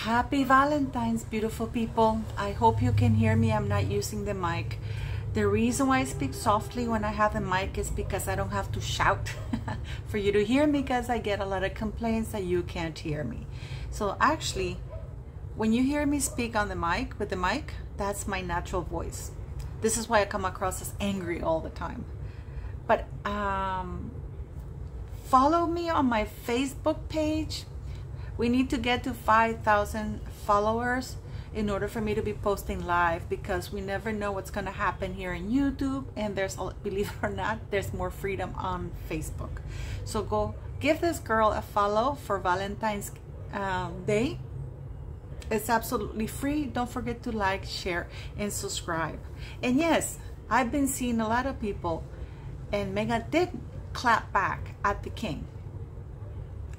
Happy Valentine's, beautiful people. I hope you can hear me. I'm not using the mic. The reason why I speak softly when I have the mic is because I don't have to shout for you to hear me, because I get a lot of complaints that you can't hear me. So actually, when you hear me speak on the mic, with the mic, that's my natural voice. This is why I come across as angry all the time. But follow me on my Facebook page. We need to get to 5,000 followers in order for me to be posting live, because we never know what's going to happen here in YouTube, and there's, believe it or not, there's more freedom on Facebook. So go give this girl a follow for Valentine's Day. It's absolutely free. Don't forget to like, share, and subscribe. And yes, I've been seeing a lot of people, and Megan did clap back at the king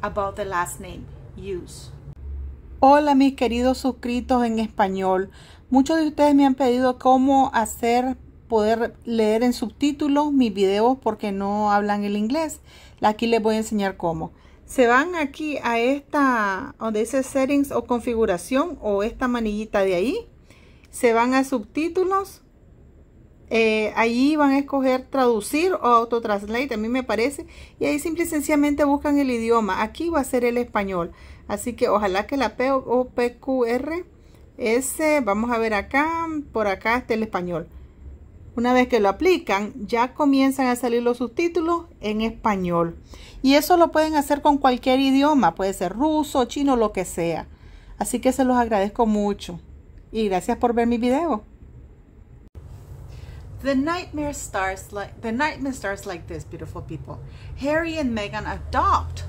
about the last name use. Hola mis queridos suscritos en español. Muchos de ustedes me han pedido cómo poder leer en subtítulos mis videos porque no hablan el inglés. Aquí les voy a enseñar cómo. Se van aquí a esta, donde dice settings o configuración, o esta manillita de ahí. Se van a subtítulos. Allí van a escoger traducir o auto-translate, a mí me parece, y ahí simple y sencillamente buscan el idioma. Aquí va a ser el español, así que ojalá que la POPQRS, vamos a ver acá, por acá está el español. Una vez que lo aplican, ya comienzan a salir los subtítulos en español, y eso lo pueden hacer con cualquier idioma, puede ser ruso, chino, lo que sea. Así que se los agradezco mucho y gracias por ver mi video. The nightmare starts like this, beautiful people. Harry and Meghan adopt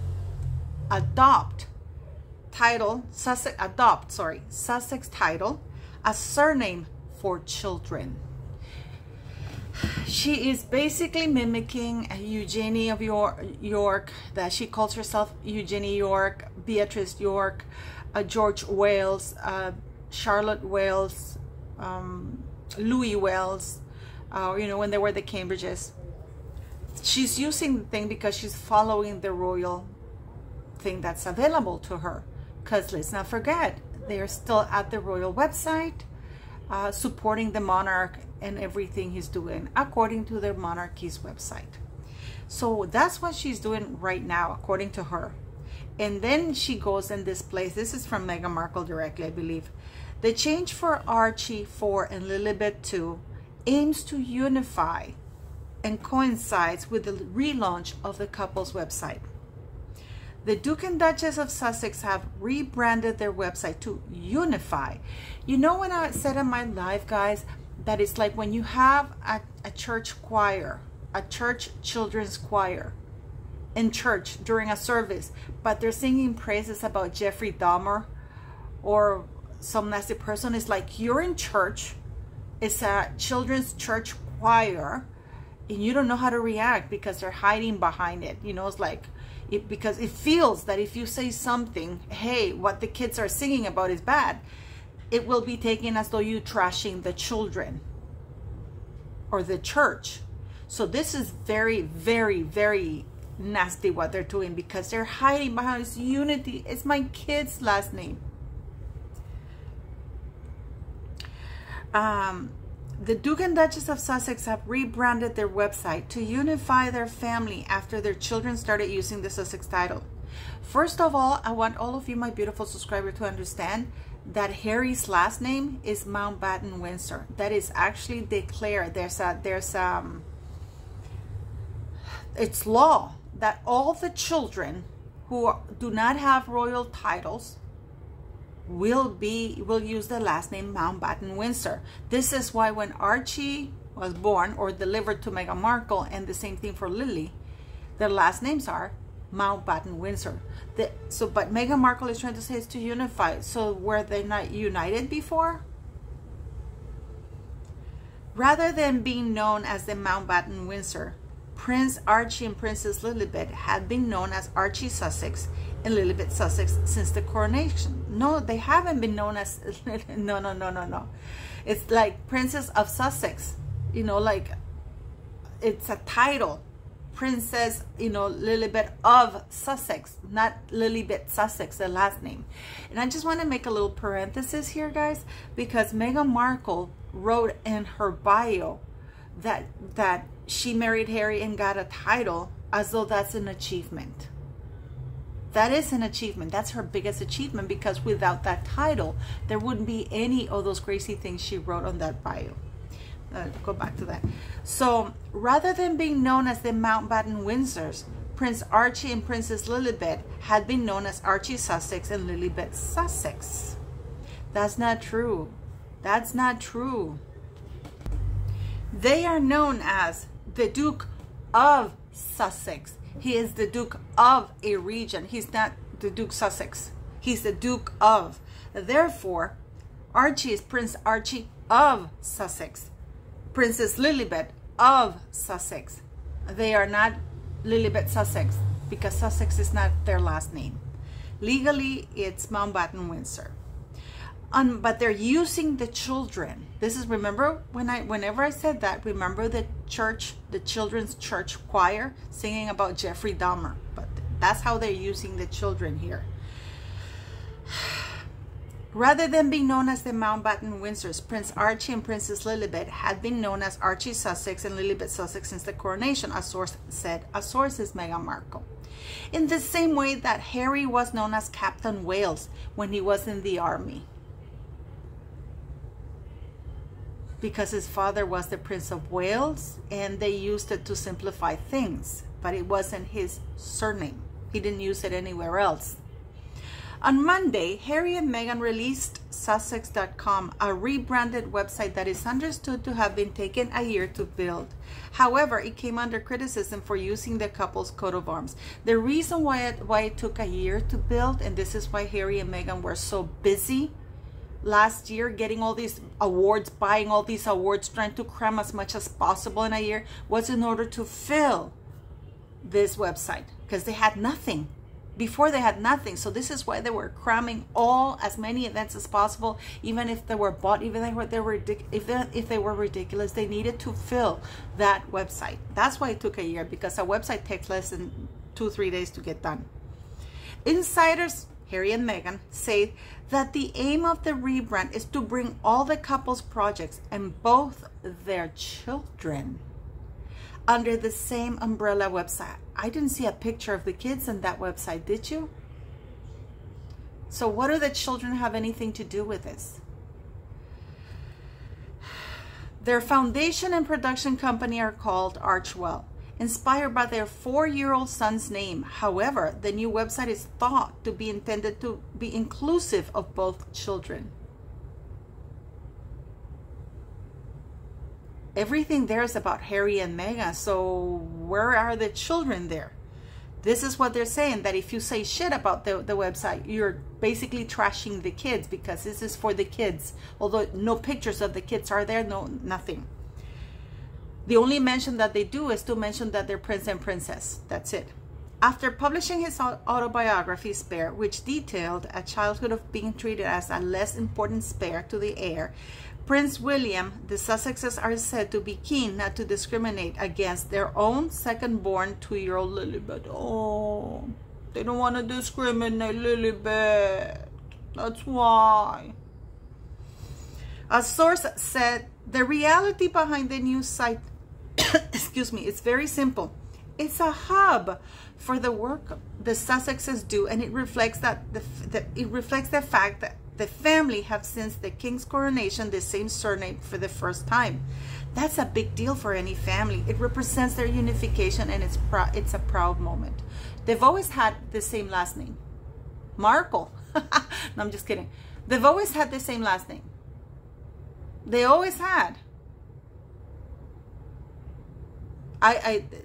Sussex title, a surname for children. She is basically mimicking Eugenie of York, that she calls herself Eugenie York, Beatrice York, George Wales, Charlotte Wales, Louis Wales. You know, when they were the Cambridges. She's using the thing because she's following the royal thing that's available to her. Because let's not forget, they're still at the royal website, supporting the monarch and everything he's doing according to the monarchy's website. So that's what she's doing right now, according to her. And then she goes and displays, this is from Meghan Markle directly, I believe. The change for Archie 4 and Lilibet 2 aims to unify and coincides with the relaunch of the couple's website. The Duke and Duchess of Sussex have rebranded their website to Unify. You know, when I said in my live, guys, that it's like when you have a church choir, a church children's choir in church during a service, but they're singing praises about Jeffrey Dahmer or some nasty person. It's like you're in church, it's a children's church choir, and you don't know how to react because they're hiding behind it. You know, it's like, because it feels that if you say something, hey, what the kids are singing about is bad, it will be taken as though you trashing the children or the church. So this is very, very, very nasty what they're doing, because they're hiding behind this unity. It's my kid's last name. The Duke and Duchess of Sussex have rebranded their website to unify their family after their children started using the Sussex title. First of all, I want all of you, my beautiful subscribers, to understand that Harry's last name is Mountbatten Windsor. That is actually declared. It's law that all the children who do not have royal titles will use the last name Mountbatten Windsor. This is why when Archie was born or delivered to Meghan Markle, and the same thing for Lily, their last names are Mountbatten Windsor. But Meghan Markle is trying to say it's to unify. So were they not united before? Rather than being known as the Mountbatten Windsor, Prince Archie and Princess Lilibet had been known as Archie Sussex and Lilibet Sussex since the coronation. No, they haven't been known as no. It's like Princess of Sussex, you know, like it's a title. Princess, Lilibet of Sussex, not Lilibet Sussex, the last name. And I just want to make a little parenthesis here, guys, because Meghan Markle wrote in her bio that she married Harry and got a title, as though that's an achievement. That is an achievement. That's her biggest achievement, because without that title, there wouldn't be any of those crazy things she wrote on that bio. Go back to that. So rather than being known as the Mountbatten Windsors, Prince Archie and Princess Lilibet had been known as Archie Sussex and Lilibet Sussex. That's not true. That's not true. They are known as the Duke of Sussex. He is the Duke of a region. He's not the Duke Sussex. He's the Duke of. Therefore, Archie is Prince Archie of Sussex. Princess Lilibet of Sussex. They are not Lilibet Sussex, because Sussex is not their last name. Legally, it's Mountbatten Windsor. But they're using the children. This is, remember whenever I said that, remember the church, the children's church choir singing about Jeffrey Dahmer. But that's how they're using the children here. Rather than being known as the Mountbatten Windsors, Prince Archie and Princess Lilibet had been known as Archie Sussex and Lilibet Sussex since the coronation, a source said. A source is Meghan Markle. In the same way that Harry was known as Captain Wales when he was in the army, because his father was the Prince of Wales, and they used it to simplify things, but it wasn't his surname. He didn't use it anywhere else. On Monday, Harry and Meghan released Sussex.com, a rebranded website that is understood to have been taken a year to build. However, it came under criticism for using the couple's coat of arms. The reason why it took a year to build, and this is why Harry and Meghan were so busy last year getting all these awards, buying all these awards, trying to cram as much as possible in a year, was in order to fill this website, because they had nothing. Before, they had nothing. So this is why they were cramming as many events as possible, even if they were bought, even if they were ridiculous. They needed to fill that website. That's why it took a year, because a website takes less than 2-3 days to get done. Insiders, Harry and Meghan, say that the aim of the rebrand is to bring all the couple's projects and both their children under the same umbrella website. I didn't see a picture of the kids on that website, did you? So what do the children have anything to do with this? Their foundation and production company are called Archewell, inspired by their 4-year-old son's name. However, the new website is thought to be intended to be inclusive of both children. Everything there is about Harry and Meghan, so where are the children there? This is what they're saying, that if you say shit about the website, you're basically trashing the kids, because this is for the kids. Although no pictures of the kids are there, no, nothing. The only mention that they do is to mention that they're prince and princess. That's it. After publishing his autobiography, Spare, which detailed a childhood of being treated as a less important spare to the heir, Prince William, the Sussexes are said to be keen not to discriminate against their own second-born 2-year-old Lilibet. Oh, they don't want to discriminate Lilibet. That's why. A source said the reality behind the new site, excuse me, it's very simple. It's a hub for the work the Sussexes do, and it reflects that the fact that the family have since the king's coronation the same surname for the first time. That's a big deal for any family. It represents their unification, and it's a proud moment. They've always had the same last name, Markle. No, I'm just kidding. They've always had the same last name. They always had.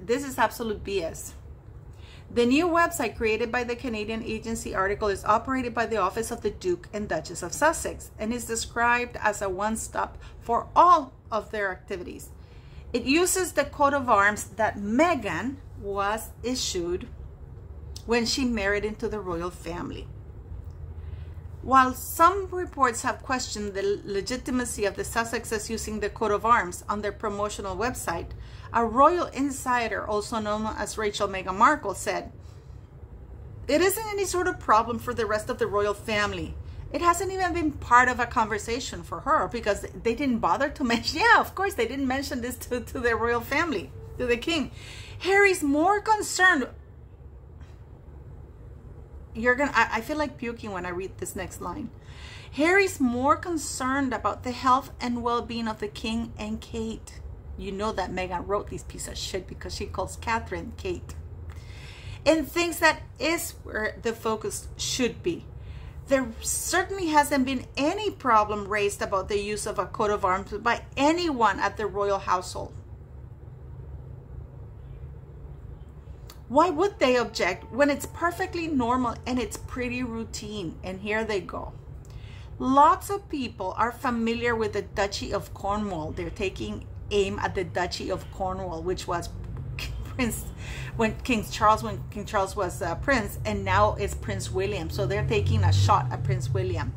This is absolute BS. The new website created by the Canadian agency Article is operated by the Office of the Duke and Duchess of Sussex and is described as a one-stop for all of their activities. It uses the coat of arms that Meghan was issued when she married into the royal family. While some reports have questioned the legitimacy of the Sussexes using the coat of arms on their promotional website, a royal insider, also known as Rachel Meghan Markle, said, "It isn't any sort of problem for the rest of the royal family. It hasn't even been part of a conversation for her because they didn't bother to mention." Yeah, of course, they didn't mention this to the royal family, to the king. Harry's more concerned. I feel like puking when I read this next line. Harry's more concerned about the health and well-being of the king and Kate. You know that Meghan wrote these pieces of shit because she calls Catherine Kate. And thinks that is where the focus should be. There certainly hasn't been any problem raised about the use of a coat of arms by anyone at the royal household. Why would they object when it's perfectly normal and it's pretty routine? And here they go. Lots of people are familiar with the Duchy of Cornwall. They're taking aim at the Duchy of Cornwall, which was when King Charles was prince, and now it's Prince William. So they're taking a shot at Prince William.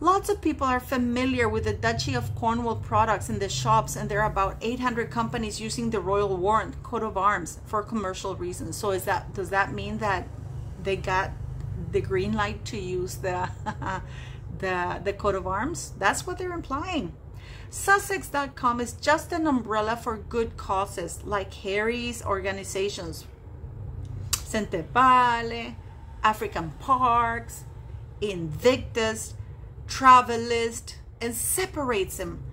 Lots of people are familiar with the Duchy of Cornwall products in the shops, and there are about 800 companies using the royal warrant coat of arms for commercial reasons. So does that mean that they got the green light to use the the coat of arms? That's what they're implying. Sussex.com is just an umbrella for good causes like Harry's organizations, Centepale, African Parks, Invictus, Travelist, and separates them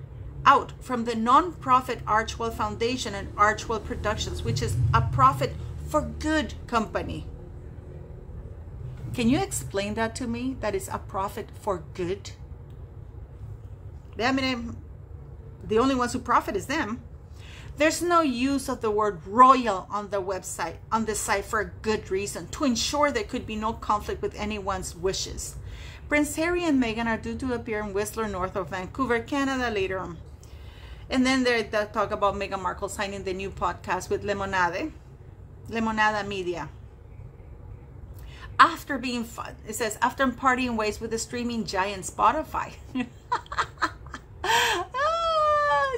out from the non-profit Archewell Foundation and Archewell Productions, which is a profit for good company. Can you explain that to me? That is a profit for good? I mean, the only ones who profit is them. There's no use of the word royal on the website, on the site, for a good reason, to ensure there could be no conflict with anyone's wishes. Prince Harry and Meghan are due to appear in Whistler, north of Vancouver, Canada, later on. And then they talk about Meghan Markle signing the new podcast with Lemonade Media. After being, it says, after parting ways with the streaming giant Spotify.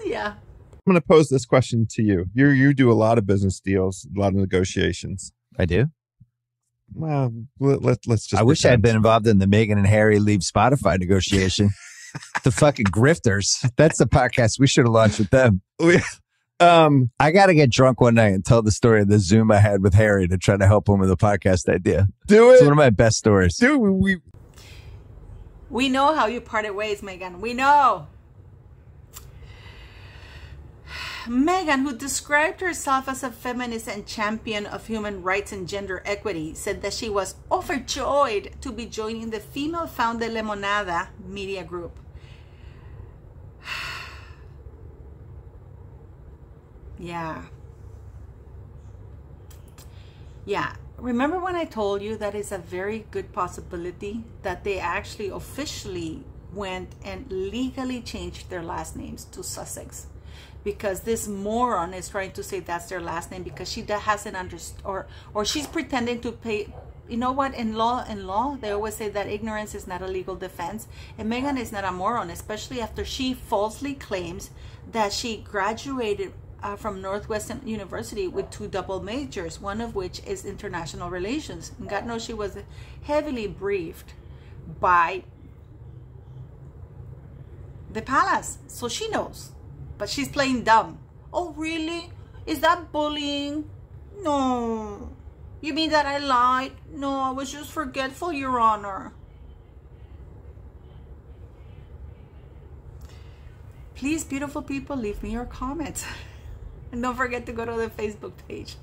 Yeah. I'm going to pose this question to you. You do a lot of business deals, a lot of negotiations. I do. Well, let's just. I wish I had been involved in the Meghan and Harry leave Spotify negotiation. The fucking grifters. That's the podcast we should have launched with them. I got to get drunk one night and tell the story of the Zoom I had with Harry to try to help him with a podcast idea. Do it. It's one of my best stories. Dude, we know how you parted ways, Meghan. We know. Meghan, who described herself as a feminist and champion of human rights and gender equity, said that she was overjoyed to be joining the female-founded Lemonade Media Group. Yeah. Remember when I told you that it's a very good possibility that they actually officially went and legally changed their last names to Sussex? Because this moron is trying to say that's their last name because she hasn't understood, or she's pretending to pay. You know what? In law, they always say that ignorance is not a legal defense. And Meghan is not a moron, especially after she falsely claims that she graduated from Northwestern University with 2 double majors, one of which is international relations. And God knows she was heavily briefed by the palace, so she knows. But she's playing dumb. Oh, really? Is that bullying? No. You mean that I lied? No, I was just forgetful, Your Honor. Please, beautiful people, leave me your comments. And don't forget to go to the Facebook page.